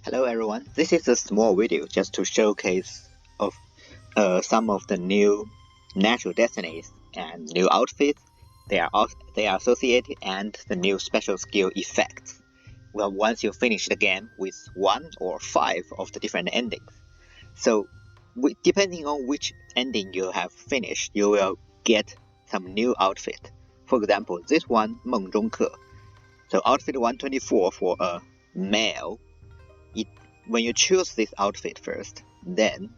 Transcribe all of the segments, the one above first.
Hello everyone, this is a small video just to showcase of some of the new natural destinies and new outfits they are associated and the new special skill effects. Well, once you finish the game with 1 or 5 of the different endings. So depending on which ending you have finished, you will get some new outfit. For example, this one, 梦中客. So outfit 124 for a male. When you choose this outfit first, then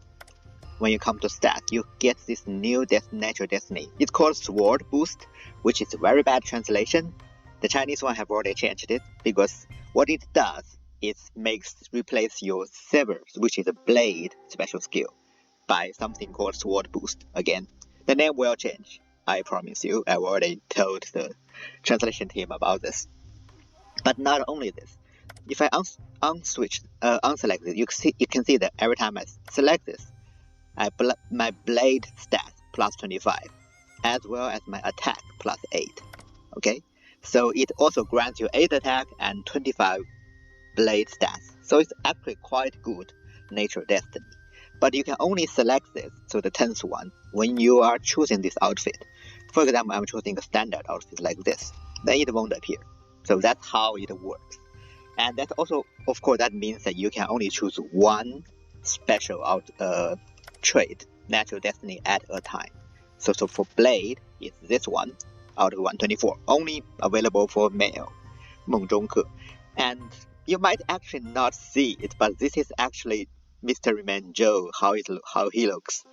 when you come to stat, you get this new natural destiny. It's called Sword Boost, which is a very bad translation. The Chinese one have already changed it because what it does is replace your Sever, which is a blade special skill, by something called Sword Boost. Again, the name will change. I promise you. I've already told the translation team about this. But not only this. If I unselect this, you can see that every time I select this, my blade stats plus 25, as well as my attack plus 8. Okay, so it also grants you 8 attack and 25 blade stats. So it's actually quite good natural destiny. But you can only select this, so the 10th one, when you are choosing this outfit. For example, I'm choosing a standard outfit like this, then it won't appear. So that's how it works. And that's also, of course, that means that you can only choose one special trait, natural destiny, at a time. So for blade, it's this one out of 124, only available for male, 梦中客. And you might actually not see it, but this is actually Mystery Man Joe, how he looks.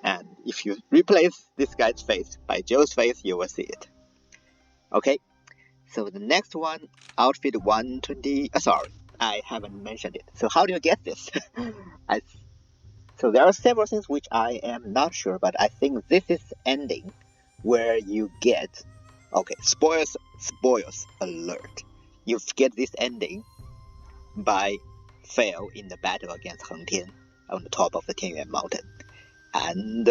And if you replace this guy's face by Joe's face, you will see it. Okay. So the next one, outfit 120, sorry, I haven't mentioned it. So how do you get this? So there are several things which I am not sure, but I think this is ending where you get, okay, spoils alert. You get this ending by fail in the battle against Heng Tian on the top of the Tianyuan mountain. And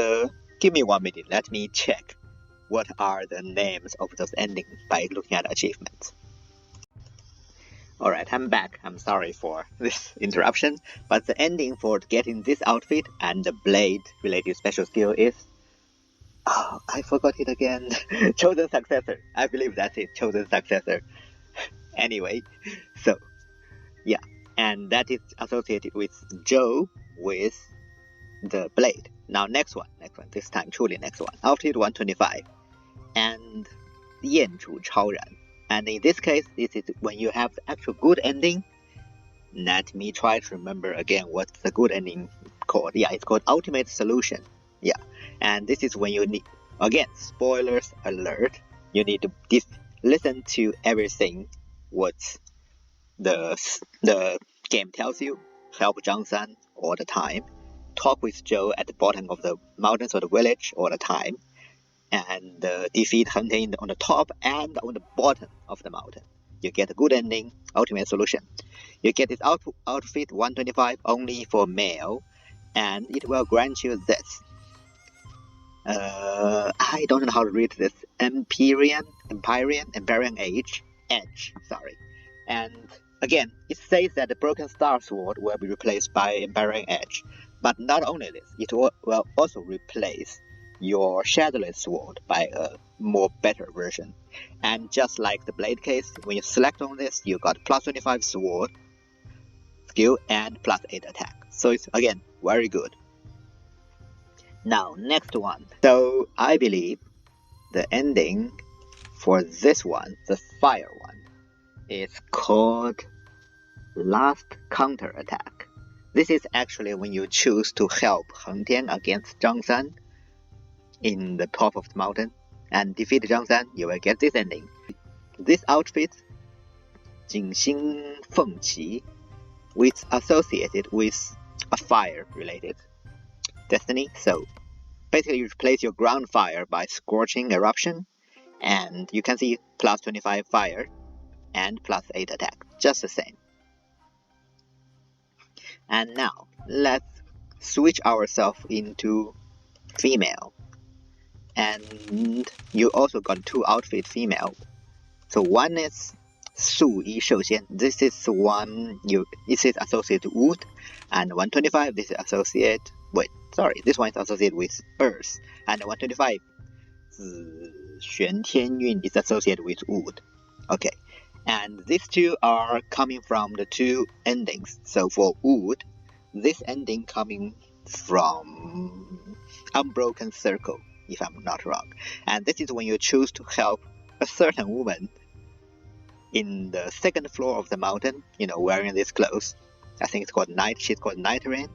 give me 1 minute, let me check what are the names of those endings by looking at achievements. Alright, I'm back. I'm sorry for this interruption, but the ending for getting this outfit and the blade related special skill is, oh, I forgot it again. Chosen Successor. I believe that's it, Chosen Successor. Anyway, so yeah, and that is associated with Joe with the blade. Now next one, this time truly next one, outfit 125. And 焰烛超燃. And in this case, this is when you have the actual good ending. Let me try to remember again what's the good ending called. Yeah, it's called Ultimate Solution. Yeah, and this is when you need, again, spoilers alert. You need to listen to everything what the game tells you. Help Zhang San all the time. Talk with Joe at the bottom of the mountains or the village all the time. And defeat Heng Tian on the top and on the bottom of the mountain. You get a good ending, ultimate solution. You get this outfit 125 only for male, and it will grant you this. I don't know how to read this. Empyrean Edge. Sorry. And again, it says that the Brokenstart sword will be replaced by Empyrean Edge. But not only this, it will also replace your Shadowless sword by a more better version. And just like the blade case, when you select on this, you got plus 25 sword skill and plus 8 attack. So it's again very good. Now next one. So I believe the ending for this one, the fire one, is called Last Counter Attack. This is actually when you choose to help Heng Tian against Zhang San in the top of the mountain and defeat Zhang San, you will get this ending. This outfit, 景星凤旗, is associated with a fire related destiny. So basically you replace your Groundfire by Scortching Eruption, and you can see plus 25 fire and plus 8 attack, just the same. And now let's switch ourselves into female. And you also got 2 outfit female. So one is 树一寿仙. This is one this is associated wood, and 125 this is associated. Wait, sorry, this one is associated with earth, and 125 子玄天运 is associated with wood. Okay, and these two are coming from the two endings. So for wood, this ending coming from Unbroken Circle, if I'm not wrong, and this is when you choose to help a certain woman in the second floor of the mountain, wearing these clothes. I think it's called Night. She's called Nightrain.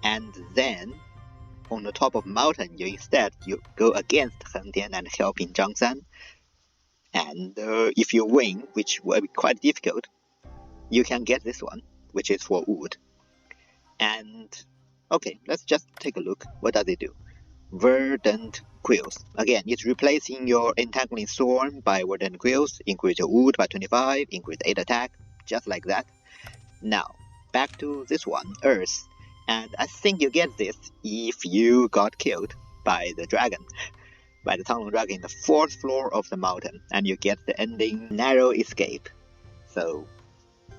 And then on the top of mountain, you go against Heng Dian and help in Zhangsan. And if you win, which will be quite difficult, you can get this one, which is for wood. And okay, let's just take a look. What does it do? Verdant Quills. Again, it's replacing your Entangling Thorn by Verdant Quills, increase your wood by 25, increase 8 attack, just like that. Now, back to this one, Earth. And I think you get this if you got killed by the dragon, by the Tunnel Dragon in the 4th floor of the mountain, and you get the ending Narrow Escape. So,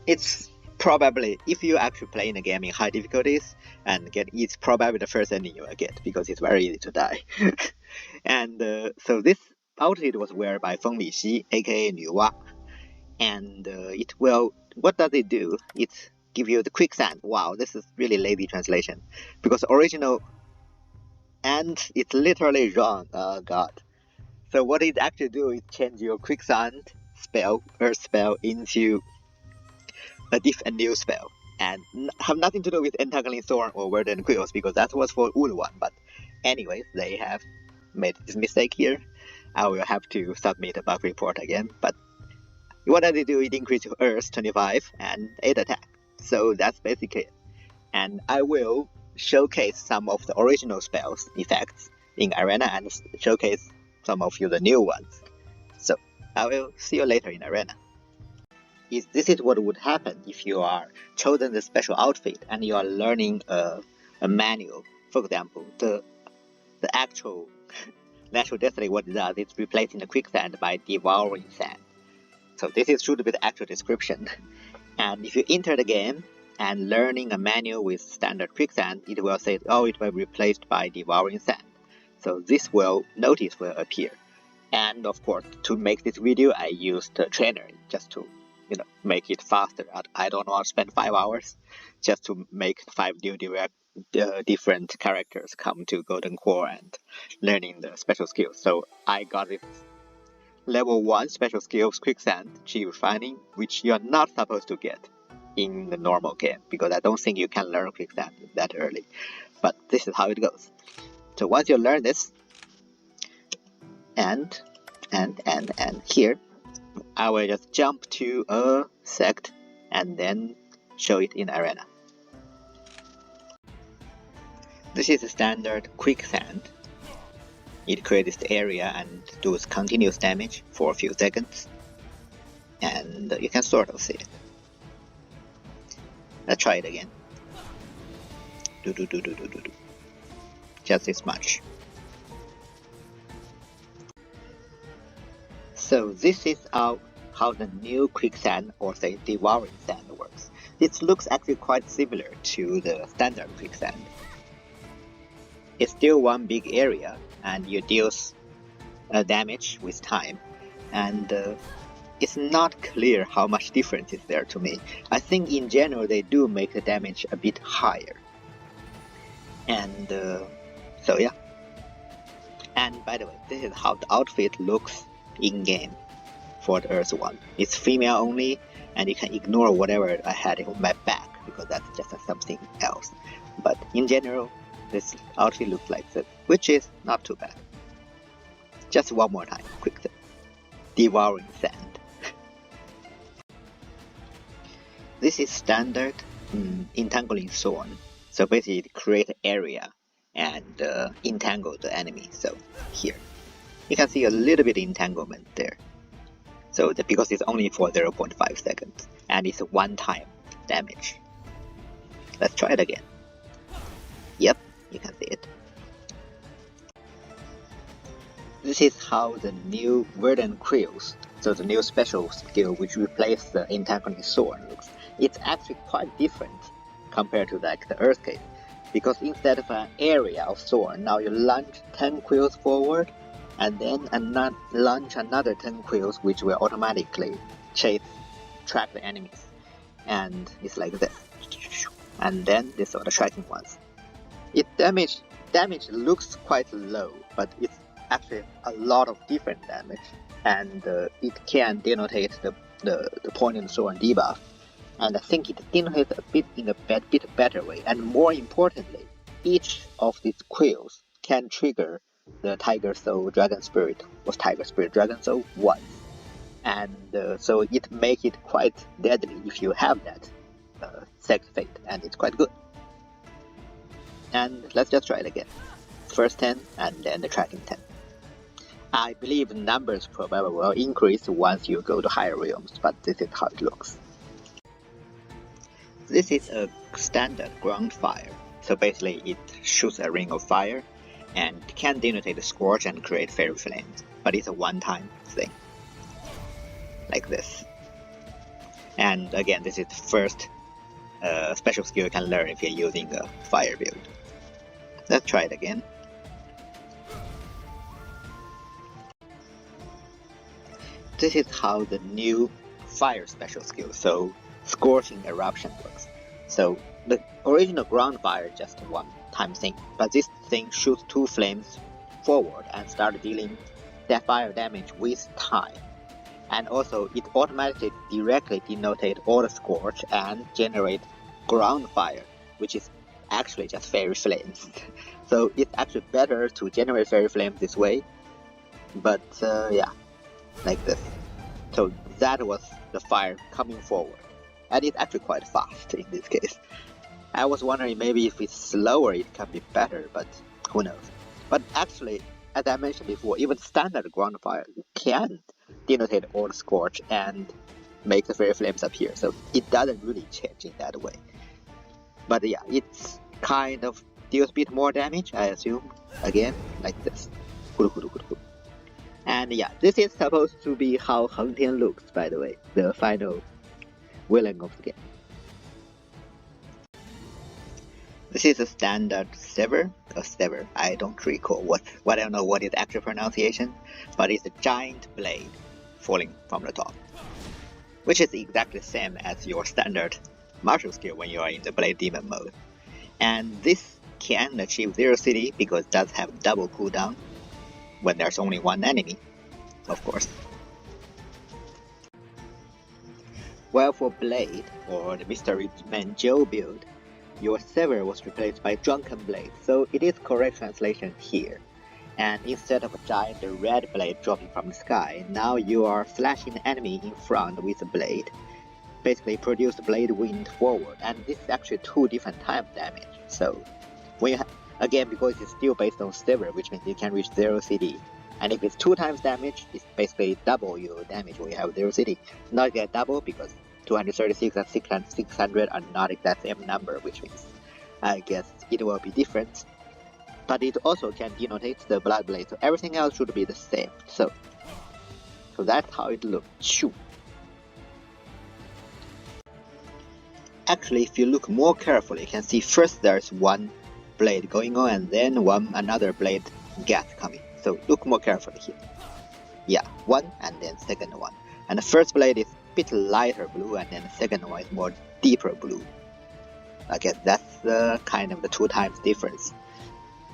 it's probably, if you actually play in a game in high difficulties, it's probably the first ending you will get, because it's very easy to die. And so this outfit was wear by Feng Lixi, aka Nuwa, and what does it do? It gives you the Quicksand. Wow, this is really lazy translation, because original, and it's literally wrong. Oh god. So what it actually do is change your Quicksand spell, Earth spell, into a new spell, and have nothing to do with Entangling Thorn or Verdant Quills, because that was for wood one. But anyways, they have made this mistake here. I will have to submit a bug report again. But what does it do? It increases your Earth 25 and 8 attack. So that's basically it. And I will showcase some of the original spells effects in Arena and showcase some of the new ones. So I will see you later in Arena. This is what would happen if you are chosen the special outfit and you are learning a manual. For example, the actual natural destiny, what it does, it's replacing the Quicksand by Devouring Sand. So this should be the actual description. And if you enter the game and learning a manual with standard Quicksand, it will say, oh, it will be replaced by Devouring Sand. So this notice will appear. And of course, to make this video, I used a trainer just to make it faster. I don't want to spend 5 hours just to make 5 new different characters come to Golden Core and learning the special skills. So I got this level 1 special skills Quicksand, Chi Refining, which you're not supposed to get in the normal game, because I don't think you can learn Quicksand that early. But this is how it goes. So once you learn this, and here, I will just jump to a sect and then show it in Arena. This is a standard Quicksand. It creates the area and does continuous damage for a few seconds. And you can sort of see it. Let's try it again. Do. Just this much. So this is how the new Quicksand, or say Devouring Sand, works. It looks actually quite similar to the standard Quicksand. It's still one big area, and you deal damage with time, and it's not clear how much difference is there to me. I think in general they do make the damage a bit higher. And so yeah. And by the way, this is how the outfit looks in-game for the Earth one. It's female only, and you can ignore whatever I had on my back, because that's just something else. But in general, this outfit looks like this, which is not too bad. Just one more time, quick thing. Devouring Sand. This is standard Entangling Thorn. So basically it creates an area and entangle the enemy. So here, you can see a little bit of entanglement there. So because it's only for 0.5 seconds, and it's a one-time damage. Let's try it again. Yep, you can see it. This is how the new Verdant Quills So the new special skill which replaced the Entangling Thorn it's actually quite different compared to like the Earth Case. Because instead of an area of Thorn, now you launch 10 quills forward, and then launch another 10 quills which will automatically track the enemies. And it's like this. And then these are the tracking ones. It damage looks quite low, but it's actually a lot of different damage, and it can denotate the Poignant Thorn debuff, and I think it denotates a bit in a bit better way. And more importantly, each of these quills can trigger the Tiger Soul Dragon Spirit or Tiger Spirit Dragon Soul once, and so it makes it quite deadly if you have that Sex Fate, and it's quite good. And let's just try it again. First 10 and then the tracking 10. I believe the numbers probably will increase once you go to higher realms, but this is how it looks. This is a standard Groundfire, so basically it shoots a ring of fire and can denotate a scorch and create fairy flames, but it's a one-time thing, like this. And again, this is the first special skill you can learn if you're using a fire build. Let's try it again. This is how the new fire special skill, so Scorching Eruption, works. So the original Groundfire is just a one-time thing, but this thing shoots 2 flames forward and starts dealing that fire damage with time. And also it automatically directly denotes auto scorch and generate Groundfire, which is actually just fairy flames. So it's actually better to generate fairy flames this way, but yeah, like this. So that was the fire coming forward, and it's actually quite fast in this case. I was wondering maybe if it's slower it can be better, but who knows. But actually, as I mentioned before, even standard Groundfire can denotate auto scorch and make the fairy flames appear, so it doesn't really change in that way. But yeah, it's kind of deals a bit more damage, I assume, again, like this. And yeah, this is supposed to be how Heng Tian looks, by the way, the final villain of the game. This is a standard Sever, I don't recall I don't know what is the actual pronunciation, but it's a giant blade falling from the top, which is exactly the same as your standard martial skill when you are in the Blade Demon mode. And this can achieve 0 CD because it does have double cooldown when there's only one enemy, of course. While for Blade, or the Mystery Man Joe build, your Sever was replaced by Drunken Blade, so it is correct translation here. And instead of a giant red blade dropping from the sky, now you are slashing the enemy in front with a blade. Basically produce the blade wind forward, and this is actually 2 different times damage. So when you again, because it's still based on Sever, which means it can reach 0 CD. And if it's 2 times damage, it's basically double your damage when you have 0 CD. Not yet double because 236 and 600 are not exact same number, which means I guess it will be different. But it also can denotate the Blood Blade, so everything else should be the same. So that's how it looks. Shoo. Actually, if you look more carefully, you can see first there's one blade going on and then another blade gap coming. So look more carefully here. Yeah, one and then second one. And the first blade is a bit lighter blue, and then the second one is more deeper blue. I guess that's kind of the 2 times difference.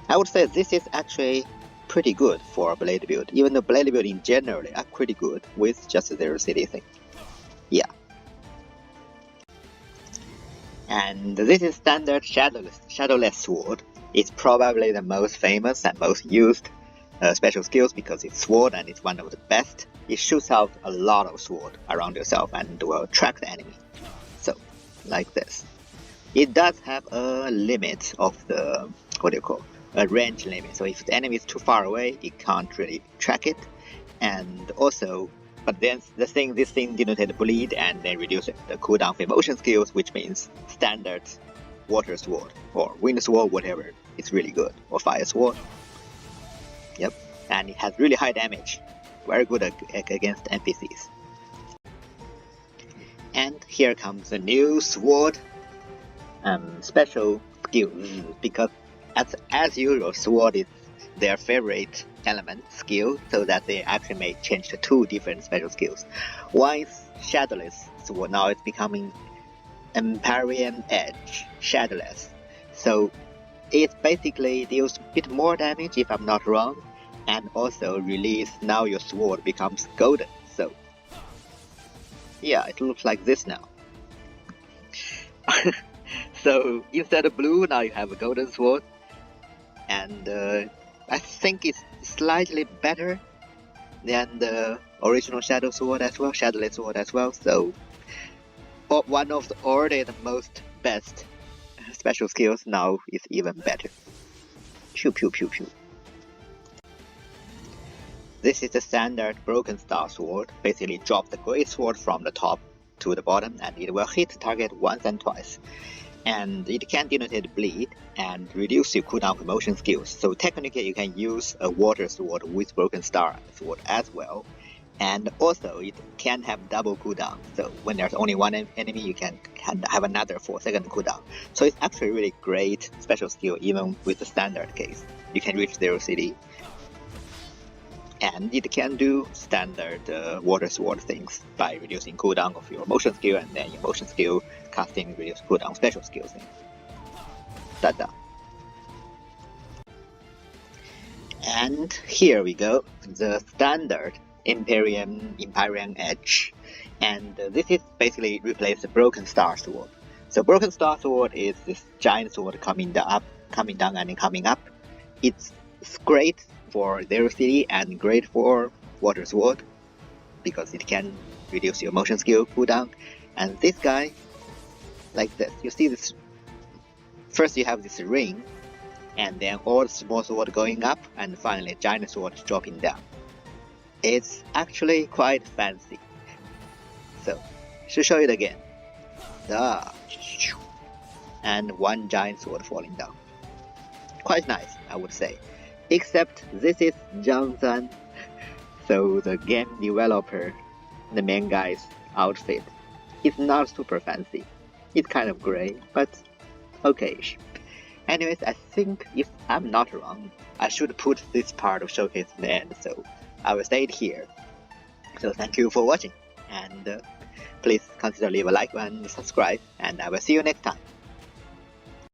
I would say this is actually pretty good for a blade build. Even the blade build in general are pretty good with just a 0 CD thing. Yeah. And this is standard Shadowless sword. It's probably the most famous and most used special skills because it's sword and it's one of the best. It shoots out a lot of sword around yourself and will track the enemy. So, like this. It does have a limit of the, a range limit. So if the enemy is too far away, it can't really track it. And also, but then this thing denoted bleed and then reduce the cooldown for emotion skills, which means standard water sword or wind sword, whatever. It's really good, or fire sword. Yep, and it has really high damage. very good against NPCs. And here comes a new sword special skills, because as usual, sword is their favorite element skill, so that they actually may change to 2 different special skills. One is Shadowless sword, now it's becoming Empyrean Edge, Shadowless. So it basically deals a bit more damage if I'm not wrong, and also release now your sword becomes golden. So yeah, it looks like this now. So instead of blue, now you have a golden sword, and I think it's slightly better than the original Shadowless sword as well. So one of the already the most best special skills now is even better. Pew pew pew pew. This is the standard Brokenstart sword. Basically drop the great sword from the top to the bottom, and it will hit target once and twice. And it can denotate bleed and reduce your cooldown for motion skills. So technically you can use a water sword with Brokenstart sword as well. And also it can have double cooldown. So when there's only one enemy, you can have another 4-second cooldown. So it's actually really great special skill even with the standard case. You can reach 0 CD. And it can do standard water sword things by reducing cooldown of your motion skill, and then your motion skill casting reduce cooldown special skills. Ta-da. And here we go, the standard Empyrean Edge. And this is basically replace the Brokenstart sword. So Brokenstart sword is this giant sword coming down and coming up. It's great for 0 CD and great for water sword because it can reduce your motion skill cooldown. And this guy, like this, you see this, first you have this ring, and then all the small sword going up, and finally giant sword dropping down. It's actually quite fancy. So to show it again, and one giant sword falling down. Quite nice, I would say. Except this is Johnson, so the game developer, the main guy's outfit is not super fancy. It's kind of grey, but okay-ish. Anyways, I think if I'm not wrong, I should put this part of showcase in the end, so I will say it here. So thank you for watching, and please consider leave a like and subscribe, and I will see you next time.